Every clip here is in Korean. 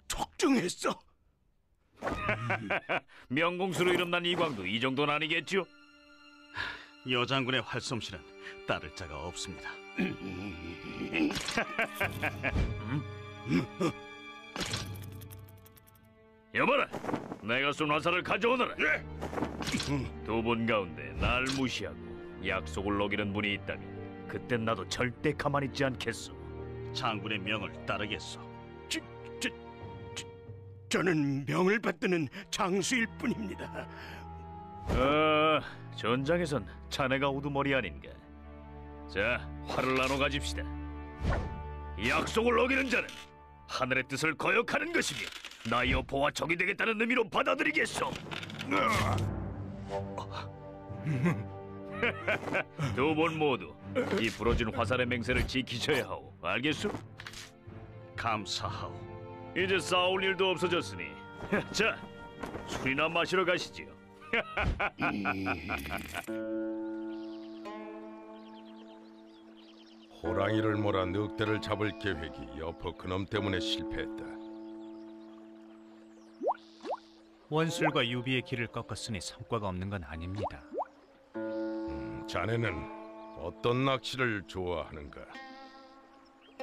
적중했어. 명공수로 이름난 이광도 이 정도는 아니겠죠? 여장군의 활솜씨는 따를 자가 없습니다. 여봐라, 내가 쏜 화살을 가져오너라. 두 분 가운데 날 무시하고 약속을 어기는 분이 있다면 그땐 나도 절대 가만히 있지 않겠소. 장군의 명을 따르겠소. 저는 명을 받드는 장수일 뿐입니다. 전장에선 자네가 우두머리 아닌가. 자, 활을 나눠 가집시다. 약속을 어기는 자는 하늘의 뜻을 거역하는 것이며 나의 여포와 적이 되겠다는 의미로 받아들이겠소. 두 분 모두 이 부러진 화살의 맹세를 지키셔야 하오. 알겠소? 감사하오. 이제 싸울 일도 없어졌으니 자, 술이나 마시러 가시지요. 호랑이를 몰아 늑대를 잡을 계획이 여포 그놈 때문에 실패했다. 원술과 유비의 길을 꺾었으니 성과가 없는 건 아닙니다. 자네는 어떤 낚시를 좋아하는가?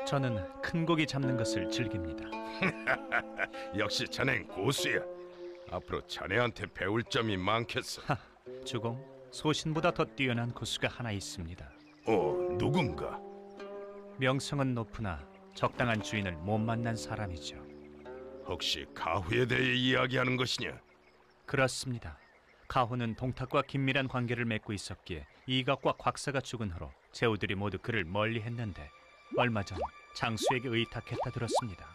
저는 큰 고기 잡는 것을 즐깁니다. 역시 자넨 고수야. 앞으로 자네한테 배울 점이 많겠어. 주공, 소신보다 더 뛰어난 고수가 하나 있습니다. 누군가? 명성은 높으나 적당한 주인을 못 만난 사람이죠. 혹시 가후에 대해 이야기하는 것이냐? 그렇습니다. 가후는 동탁과 긴밀한 관계를 맺고 있었기에 이각과 곽사가 죽은 후로 제후들이 모두 그를 멀리했는데 얼마 전 장수에게 의탁했다 들었습니다.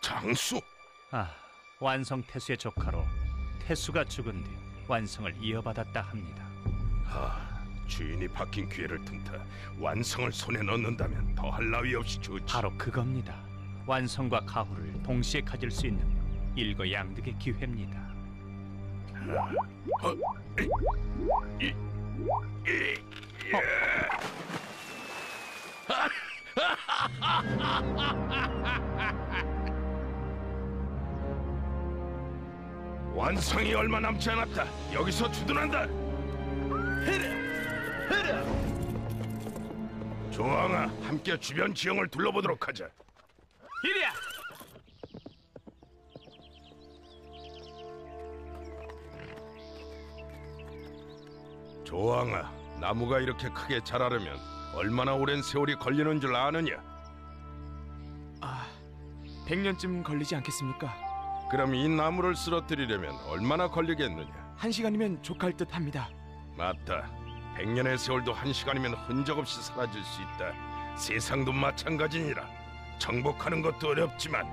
장수? 완성 태수의 조카로 태수가 죽은 뒤 완성을 이어받았다 합니다. 주인이 바뀐 기회를 틈타 완성을 손에 넣는다면 더할 나위 없이 좋지. 바로 그겁니다. 완성과 가후를 동시에 가질 수 있는 일거양득의 기회입니다. 완성이 얼마 남지 않았다. 여기서 주둔한다. 조항아, 함께 주변 지형을 둘러보도록 하자. 이리야. 조항아, 나무가 이렇게 크게 자라려면 얼마나 오랜 세월이 걸리는 줄 아느냐? 100년쯤 걸리지 않겠습니까? 그럼 이 나무를 쓰러뜨리려면 얼마나 걸리겠느냐? 1시간이면 족할 듯 합니다. 맞다. 100년의 세월도 1시간이면 흔적 없이 사라질 수 있다. 세상도 마찬가지니라. 정복하는 것도 어렵지만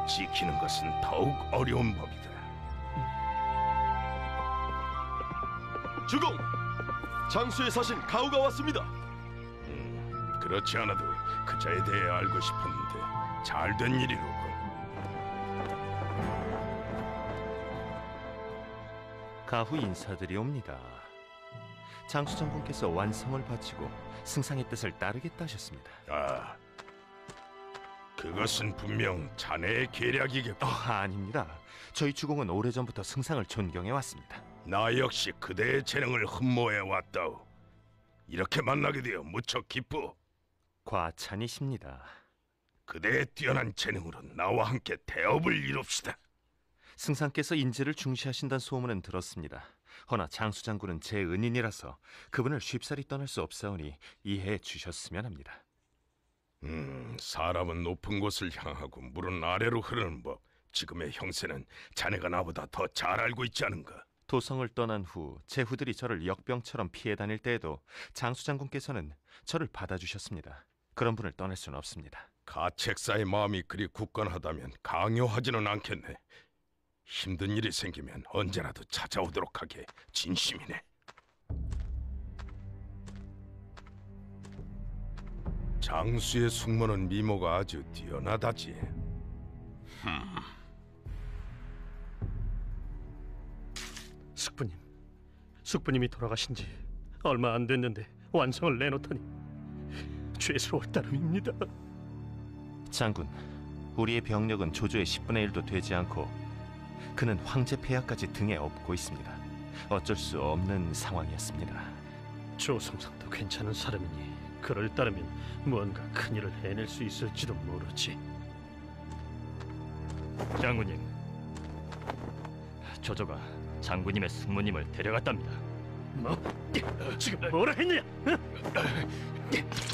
지키는 것은 더욱 어려운 법이다. 주공! 장수의 사신 가후가 왔습니다. 그렇지 않아도 그자에 대해 알고 싶었는데 잘된 일이로군. 가후 인사들이 옵니다. 장수 장군께서 완성을 바치고 승상의 뜻을 따르겠다 하셨습니다. 그것은 분명 자네의 계략이겠군. 아닙니다. 저희 주공은 오래전부터 승상을 존경해 왔습니다. 나 역시 그대의 재능을 흠모해 왔다오. 이렇게 만나게 되어 무척 기쁘. 과찬이십니다. 그대의 뛰어난 재능으로 나와 함께 대업을 이룹시다. 승상께서 인재를 중시하신다는 소문은 들었습니다. 허나 장수 장군은 제 은인이라서 그분을 쉽사리 떠날 수 없사오니 이해해 주셨으면 합니다. 사람은 높은 곳을 향하고 물은 아래로 흐르는 법. 지금의 형세는 자네가 나보다 더 잘 알고 있지 않은가? 도성을 떠난 후 제후들이 저를 역병처럼 피해 다닐 때에도 장수 장군께서는 저를 받아주셨습니다. 그런 분을 떠날 수는 없습니다. 가책사의 마음이 그리 굳건하다면 강요하지는 않겠네. 힘든 일이 생기면 언제라도 찾아오도록 하게. 진심이네. 장수의 숙모는 미모가 아주 뛰어나다지. 숙부님이 돌아가신 지 얼마 안 됐는데 완성을 내놓다니 죄스러울 따름입니다. 장군, 우리의 병력은 조조의 10분의 1도 되지 않고 그는 황제 폐하까지 등에 업고 있습니다. 어쩔 수 없는 상황이었습니다. 조성상도 괜찮은 사람이니 그를 따르면 무언가 큰일을 해낼 수 있을지도 모르지. 장군님, 조조가 장군님의 승무님을 데려갔답니다. 뭐? 지금 뭐라 했느냐?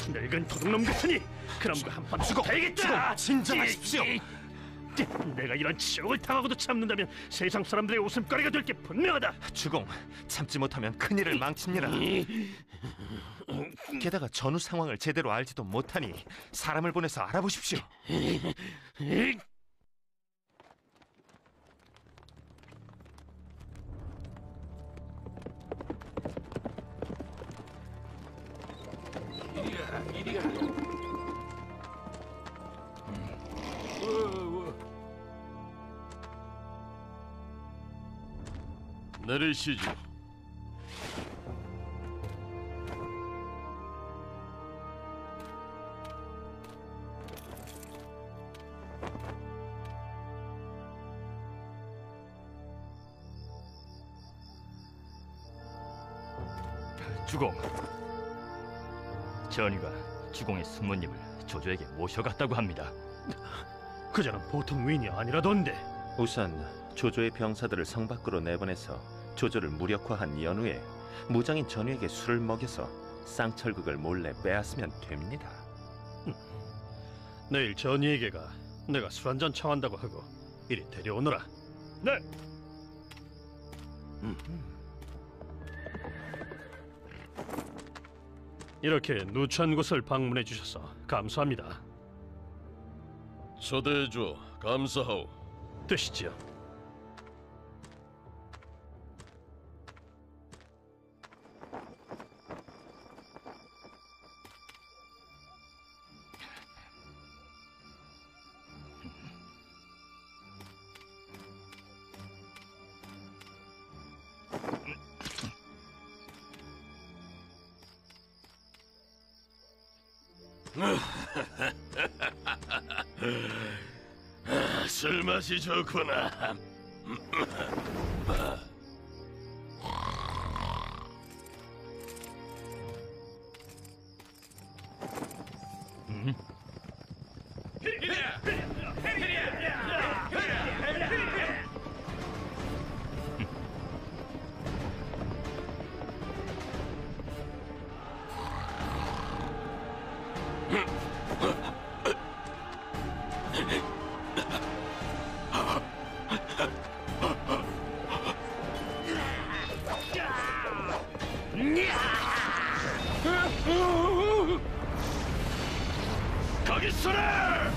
늙은 도둑놈 같으니 그놈과 한판 주고 되겠다. 진정하십시오. 내가 이런 치욕을 당하고도 참는다면 세상 사람들의 웃음거리가 될 게 분명하다. 주공, 참지 못하면 큰일을 망칩니다. 게다가 전후 상황을 제대로 알지도 못하니 사람을 보내서 알아보십시오. 내리시죠. 주공, 전위가 주공의 승무님을 조조에게 모셔갔다고 합니다. 그자는 보통 위인이 아니라던데. 우선 조조의 병사들을 성 밖으로 내보내서 조조를 무력화한 연후에 무장인 전위에게 술을 먹여서 쌍철극을 몰래 빼앗으면 됩니다. 내일 전이에게가 내가 술 한잔 청한다고 하고 이리 데려오너라. 네. 이렇게 누추한 곳을 방문해 주셔서 감사합니다. 초대해줘. 감사하오. 드시지요. 술맛이 좋구나. 거기 서라!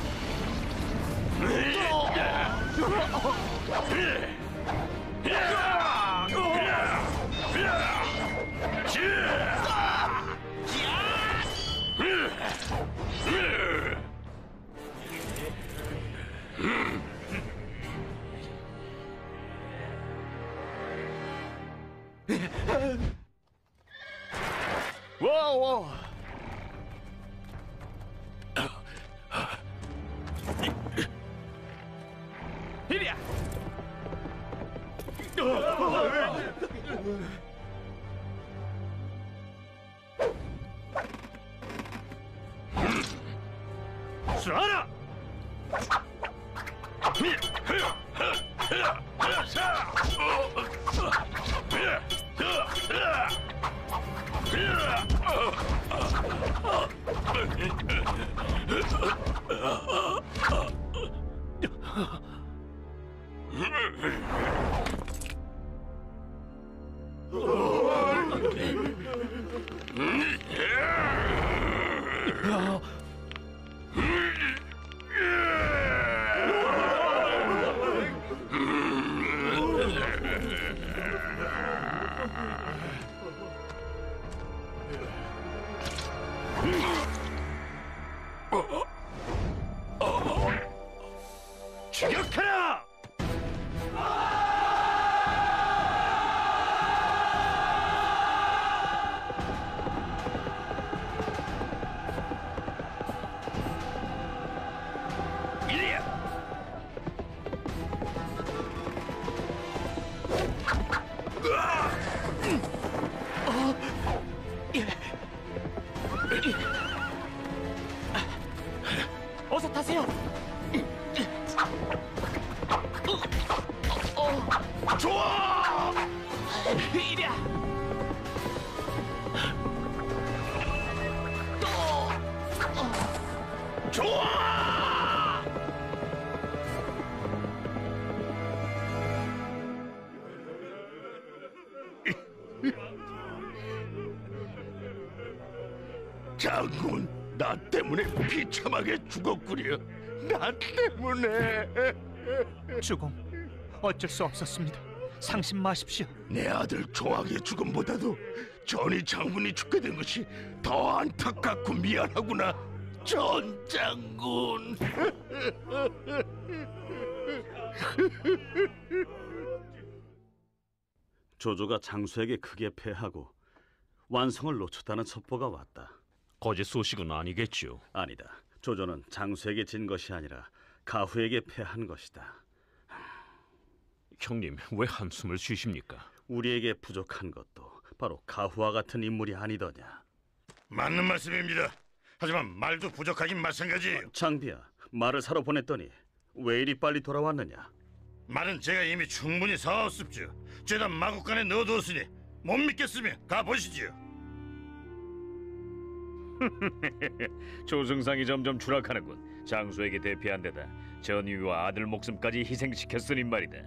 와와. 이리야! 쏴라! 추격하라! 장군, 나 때문에 비참하게 죽었구려. 나 때문에. 주공, 어쩔 수 없었습니다. 상심 마십시오. 내 아들 조항의 죽음보다도 전이 장군이 죽게 된 것이 더 안타깝고 미안하구나, 전 장군. 조조가 장수에게 크게 패하고 완성을 놓쳤다는 첩보가 왔다. 거짓 소식은 아니겠지요. 아니다. 조조는 장수에게 진 것이 아니라 가후에게 패한 것이다. 형님, 왜 한숨을 쉬십니까? 우리에게 부족한 것도 바로 가후와 같은 인물이 아니더냐. 맞는 말씀입니다. 하지만 말도 부족하긴 마찬가지예요. 장비야, 말을 사러 보냈더니 왜 이리 빨리 돌아왔느냐? 말은 제가 이미 충분히 사왔습죠. 죄다 마국간에 넣어두었으니 못 믿겠으면 가보시지요. 조승상이 점점 추락하는군. 장수에게 대피한 데다 전위와 아들 목숨까지 희생시켰으니 말이다.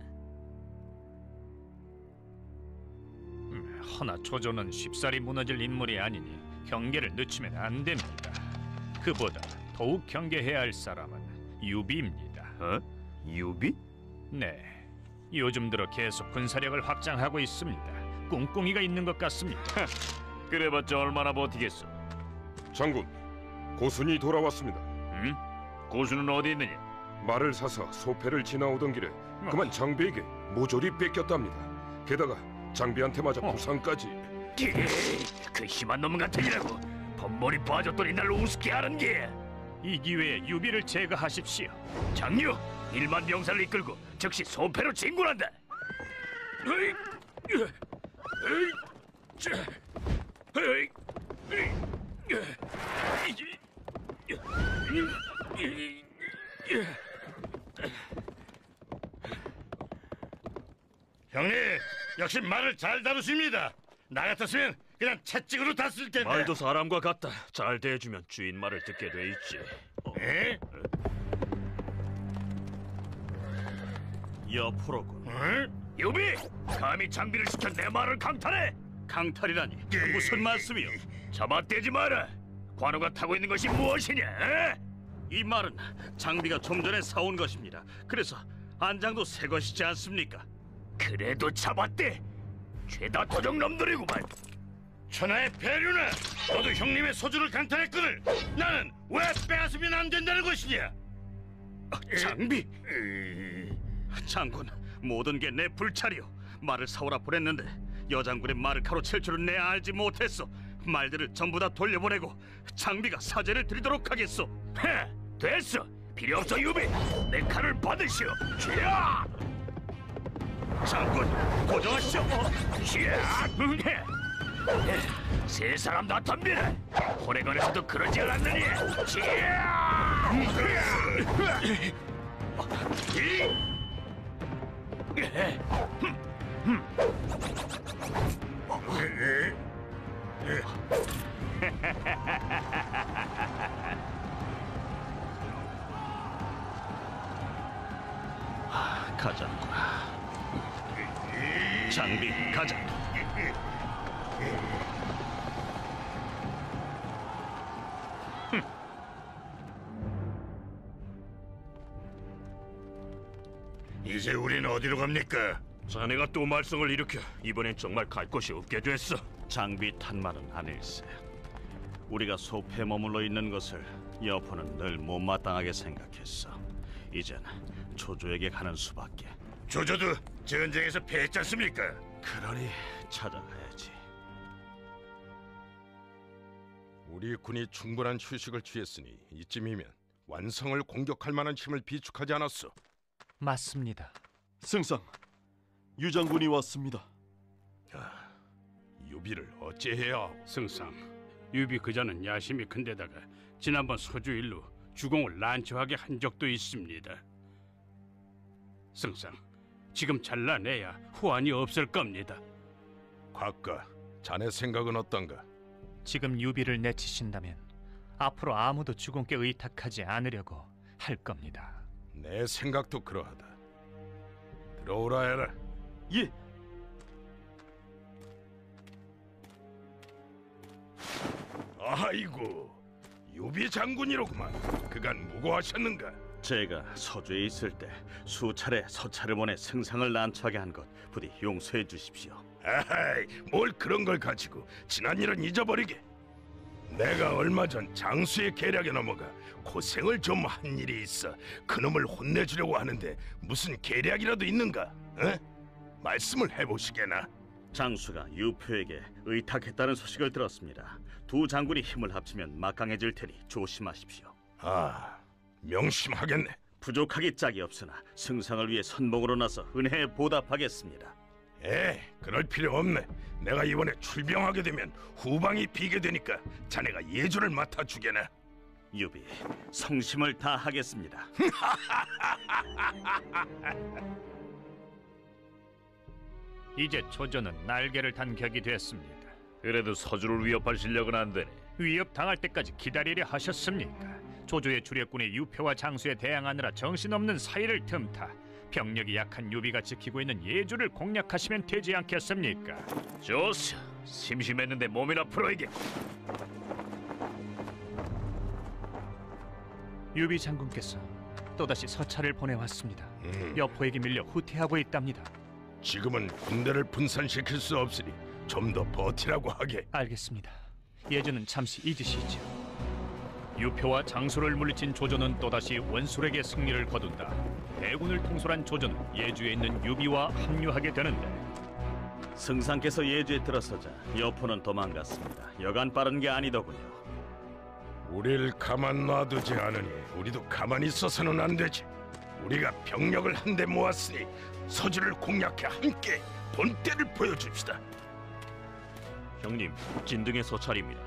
허나 조조는 쉽사리 무너질 인물이 아니니 경계를 늦추면 안 됩니다. 그보다 더욱 경계해야 할 사람은 유비입니다. 어? 유비? 네, 요즘 들어 계속 군사력을 확장하고 있습니다. 꿍꿍이가 있는 것 같습니다. 그래봤자 얼마나 버티겠어. 장군, 고순이 돌아왔습니다. 응? 고수는 어디 있느냐? 말을 사서 소패를 지나오던 길에 그만 장비에게 모조리 뺏겼답니다. 게다가 장비한테 맞아 부상까지. 그 심한 놈 같으니라고 번머리 빠졌더니 날 우습게 하는 게. 이 기회에 유비를 제거하십시오. 장유, 1만 병사를 이끌고 즉시 소패로 진군한다. 형님, 역시 말을 잘 다루십니다. 나 같았으면 그냥 채찍으로 다 쓸 텐데. 말도 사람과 같다. 잘 대해주면 주인 말을 듣게 돼 있지. 에? 여포로군. 유비, 감히 장비를 시켜 내 말을 강탈해. 강탈이라니 무슨 말씀이요? 잡아떼지 마라. 관우가 타고 있는 것이 무엇이냐? 에? 이 말은 장비가 좀 전에 사온 것입니다. 그래서 안장도 새 것이지 않습니까? 그래도 잡았대. 죄다 도적놈들이구만. 천하의 배류나, 너도 형님의 소주를 강탈했거늘 나는 왜 빼앗으면 안 된다는 것이냐? 장비! 장군, 모든 게 내 불찰이요. 말을 사오라 보냈는데 여장군의 말을 가로챌 줄은 내 알지 못했어. 말들을 전부 다 돌려보내고 장비가 사죄를 드리도록 하겠소. 헤, 됐어. 필요 없어 유비. 내 칼을 받으시오. 쥐야! 장군, 고정하시오. 세 사람 다 덤비라. 호래관에서도 그러지 않았느니. 가자꾸나. 장비, 가자. 이제 우린 어디로 갑니까? 자네가 또 말썽을 일으켜 이번엔 정말 갈 곳이 없게 됐어. 장비 탄말은 아닐세. 우리가 소패에 머물러 있는 것을 여포는 늘 못마땅하게 생각했어. 이젠 조조에게 가는 수밖에. 조조도 전쟁에서 패했지 않습니까? 그러니 찾아가야지. 우리 군이 충분한 휴식을 취했으니 이쯤이면 완성을 공격할 만한 힘을 비축하지 않았어. 맞습니다. 승상, 유장군이 왔습니다. 유비를 어찌해야 하오? 승상, 유비 그자는 야심이 큰데다가 지난번 서주 일로 주공을 난처하게 한 적도 있습니다. 승상, 지금 잘라내야 후환이 없을 겁니다. 곽가, 자네 생각은 어떤가? 지금 유비를 내치신다면 앞으로 아무도 주공께 의탁하지 않으려고 할 겁니다. 내 생각도 그러하다. 들어오라 해라. 예. 아이고, 유비 장군이로구만. 그간 무고하셨는가? 제가 서주에 있을 때 수차례 서찰을 보내 승상을 난처하게 한 것 부디 용서해 주십시오. 아하이, 뭘 그런 걸 가지고 지난 일은 잊어버리게. 내가 얼마 전 장수의 계략에 넘어가 고생을 좀 한 일이 있어 그놈을 혼내주려고 하는데 무슨 계략이라도 있는가? 말씀을 해보시게나. 장수가 유표에게 의탁했다는 소식을 들었습니다. 두 장군이 힘을 합치면 막강해질 테니 조심하십시오. 아, 명심하겠네. 부족하기 짝이 없으나 승상을 위해 선봉으로 나서 은혜에 보답하겠습니다. 그럴 필요 없네. 내가 이번에 출병하게 되면 후방이 비게 되니까 자네가 예주를 맡아주게나. 유비, 성심을 다하겠습니다. 이제 조조는 날개를 단 격이 됐습니다. 그래도 서주를 위협할 실력은 안 되네. 위협 당할 때까지 기다리려 하셨습니까? 조조의 주력군의 유표와 장수에 대항하느라 정신없는 사이를 틈타 병력이 약한 유비가 지키고 있는 예주를 공략하시면 되지 않겠습니까? 좋소. 심심했는데 몸이나 풀어야겠. 유비 장군께서 또다시 서찰을 보내왔습니다. 여포에게 밀려 후퇴하고 있답니다. 지금은 군대를 분산시킬 수 없으니 좀 더 버티라고 하게. 알겠습니다. 예주는 잠시 잊으시죠. 유표와 장수를 물리친 조조는 또다시 원술에게 승리를 거둔다. 대군을 통솔한 조조는 예주에 있는 유비와 합류하게 되는데 승상께서 예주에 들어서자 여포는 도망갔습니다. 여간 빠른 게 아니더군요. 우릴 가만 놔두지 않으니 우리도 가만히 있어서는 안 되지. 우리가 병력을 한데 모았으니 서주를 공략해 함께 본때를 보여줍시다. 형님, 진등의 서찰입니다.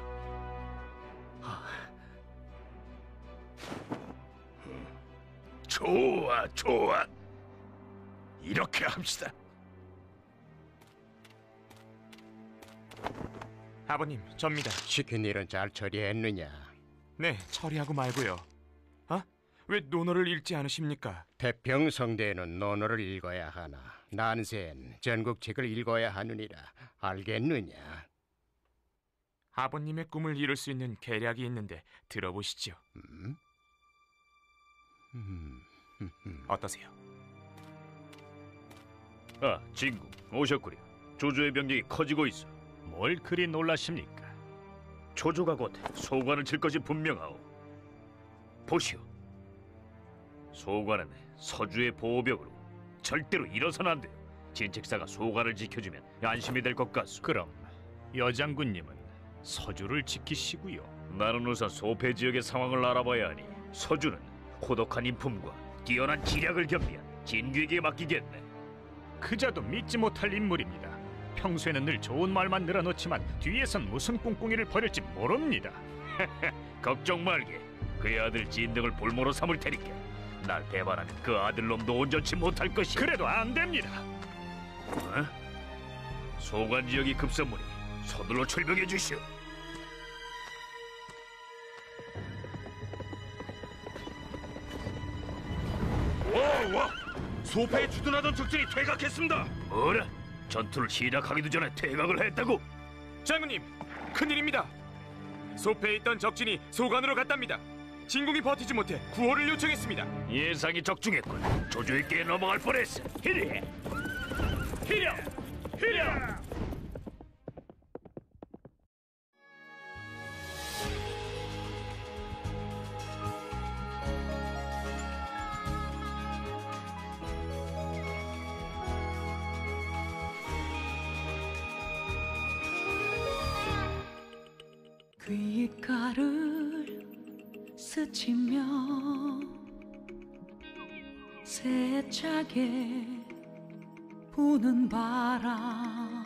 좋아, 좋아. 이렇게 합시다. 아버님, 접니다. 시킨 일은 잘 처리했느냐? 네, 처리하고 말고요. 왜 논어를 읽지 않으십니까? 태평성대에는 논어를 읽어야 하나 난센 전국책을 읽어야 하느니라. 알겠느냐? 아버님의 꿈을 이룰 수 있는 계략이 있는데 들어보시죠. 어떠세요? 진국 오셨구려. 조조의 병력이 커지고 있어. 뭘 그리 놀라십니까? 조조가 곧 소관을 칠 것이 분명하오. 보시오. 소관은 서주의 보호벽으로 절대로 일어서는 안 돼요. 진책사가 소관을 지켜주면 안심이 될 것 같소. 그럼 여장군님은 서주를 지키시고요. 나는 우선 소패 지역의 상황을 알아봐야 하니 서주는 고독한 인품과 뛰어난 지략을 겸비한 진규에게 맡기겠네. 그자도 믿지 못할 인물입니다. 평소에는 늘 좋은 말만 늘어놓지만 뒤에선 무슨 꿍꿍이를 벌일지 모릅니다. 걱정 말게. 그의 아들 진등을 볼모로 삼을 테니까 날 배반하면 그 아들놈도 온전치 못할 것이야. 그래도 안 됩니다. 소관 지역이 급선무니 서둘러 출병해 주시오. 와! 소패에 주둔하던 적진이 퇴각했습니다. 뭐라? 전투를 시작하기도 전에 퇴각을 했다고? 장군님, 큰일입니다. 소패에 있던 적진이 소관으로 갔답니다. 진궁이 버티지 못해 구호를 요청했습니다. 예상이 적중했군. 조조에게 넘어갈 뻔했어. 히리! 히려! 히려! 귓가를 스치며 세차게 부는 바람